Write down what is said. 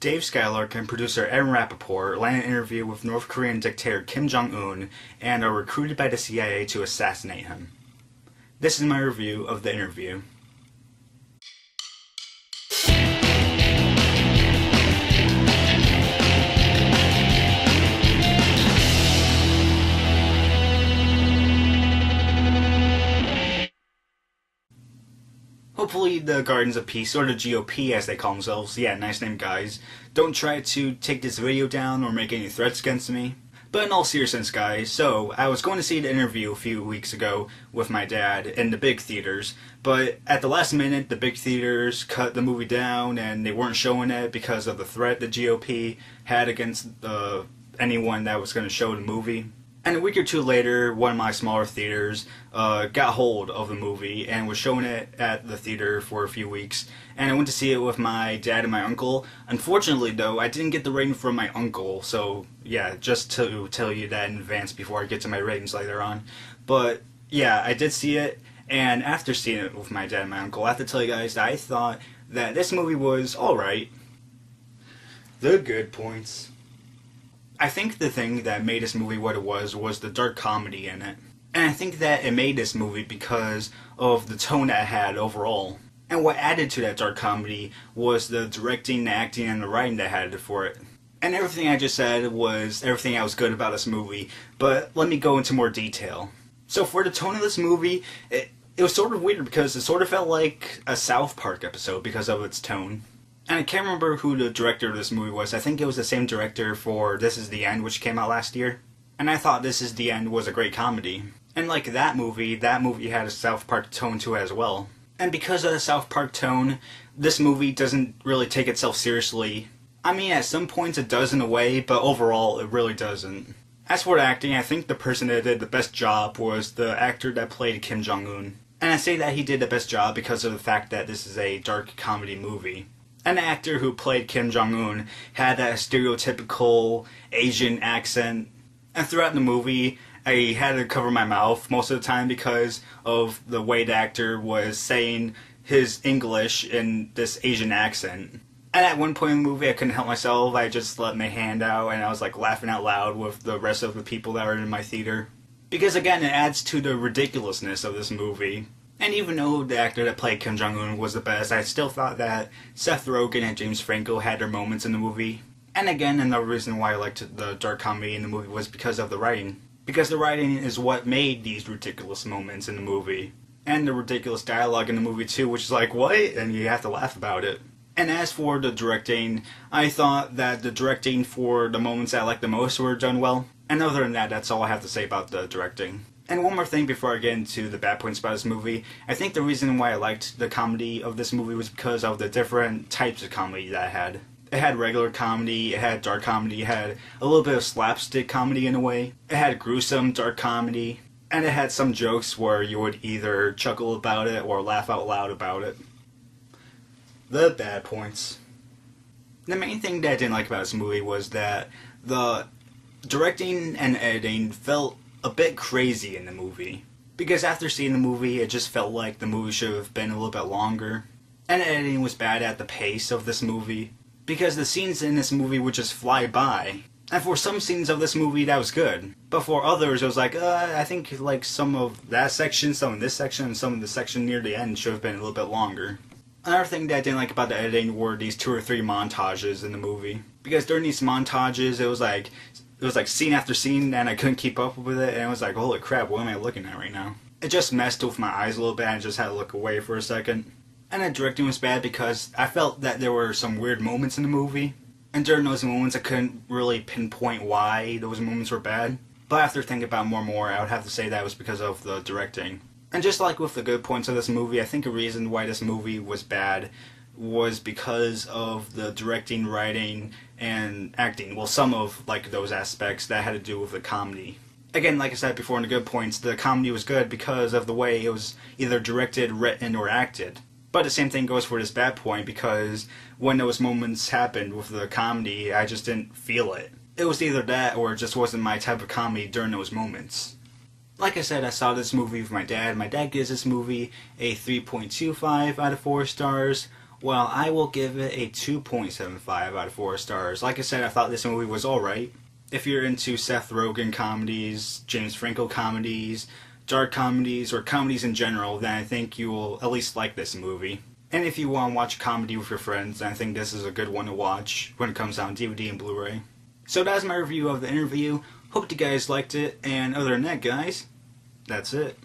Dave Skylark and producer Aaron Rappaport land an interview with North Korean dictator Kim Jong-un and are recruited by the CIA to assassinate him. This is my review of the interview. Hopefully the Guardians of Peace, or the GOP as they call themselves, yeah, nice name guys, don't try to take this video down or make any threats against me. But in all seriousness guys, so I was going to see the interview a few weeks ago with my dad in the big theaters, but at the last minute the big theaters cut the movie down and they weren't showing it because of the threat the GOP had against anyone that was going to show the movie. And a week or two later, one of my smaller theaters got hold of the movie and was showing it at the theater for a few weeks. And I went to see it with my dad and my uncle. Unfortunately, though, I didn't get the rating from my uncle. So, yeah, just to tell you that in advance before I get to my ratings later on. But, yeah, I did see it. And after seeing it with my dad and my uncle, I have to tell you guys that I thought that this movie was alright. The good points. I think the thing that made this movie what it was the dark comedy in it. And I think that it made this movie because of the tone that it had overall. And what added to that dark comedy was the directing, the acting, and the writing that had it for it. And everything I just said was everything that was good about this movie, but let me go into more detail. So for the tone of this movie, it was sort of weird because it sort of felt like a South Park episode because of its tone. And I can't remember who the director of this movie was. I think it was the same director for This Is the End, which came out last year. And I thought This Is the End was a great comedy. And like that movie had a South Park tone to it as well. And because of the South Park tone, this movie doesn't really take itself seriously. I mean, at some points it does in a way, but overall it really doesn't. As for the acting, I think the person that did the best job was the actor that played Kim Jong-un. And I say that he did the best job because of the fact that this is a dark comedy movie. An actor who played Kim Jong-un had that stereotypical Asian accent, and throughout the movie I had to cover my mouth most of the time because of the way the actor was saying his English in this Asian accent. And at one point in the movie I couldn't help myself, I just let my hand out and I was like laughing out loud with the rest of the people that were in my theater. Because again, it adds to the ridiculousness of this movie. And even though the actor that played Kim Jong-un was the best, I still thought that Seth Rogen and James Franco had their moments in the movie. And again, another reason why I liked the dark comedy in the movie was because of the writing. Because the writing is what made these ridiculous moments in the movie. And the ridiculous dialogue in the movie too, which is like, what? And you have to laugh about it. And as for the directing, I thought that the directing for the moments I liked the most were done well. And other than that, that's all I have to say about the directing. And one more thing before I get into the bad points about this movie, I think the reason why I liked the comedy of this movie was because of the different types of comedy that it had. It had regular comedy, it had dark comedy, it had a little bit of slapstick comedy in a way, it had gruesome dark comedy, and it had some jokes where you would either chuckle about it or laugh out loud about it. The bad points. The main thing that I didn't like about this movie was that the directing and editing felt a bit crazy in the movie. Because after seeing the movie, it just felt like the movie should have been a little bit longer. And the editing was bad at the pace of this movie. Because the scenes in this movie would just fly by. And for some scenes of this movie, that was good. But for others, it was like, I think like some of that section, some of this section, and some of the section near the end should have been a little bit longer. Another thing that I didn't like about the editing were these 2 or 3 montages in the movie. Because during these montages, it was like scene after scene, and I couldn't keep up with it, and it was like, holy crap, what am I looking at right now? It just messed with my eyes a little bit, and I just had to look away for a second. And the directing was bad because I felt that there were some weird moments in the movie, and during those moments I couldn't really pinpoint why those moments were bad. But after thinking about it more and more, I would have to say that was because of the directing. And just like with the good points of this movie, I think a reason why this movie was bad was because of the directing, writing, and acting. Well, some of like those aspects that had to do with the comedy. Again, like I said before in the good points, the comedy was good because of the way it was either directed, written, or acted. But the same thing goes for this bad point because when those moments happened with the comedy, I just didn't feel it. It was either that or it just wasn't my type of comedy during those moments. Like I said, I saw this movie with my dad. My dad gives this movie a 3.25 out of 4 stars, Well, I will give it a 2.75 out of 4 stars. Like I said, I thought this movie was alright. If you're into Seth Rogen comedies, James Franco comedies, dark comedies, or comedies in general, then I think you will at least like this movie. And if you want to watch a comedy with your friends, then I think this is a good one to watch when it comes out on DVD and Blu-ray. So that's my review of the interview. Hope you guys liked it, and other than that, guys, that's it.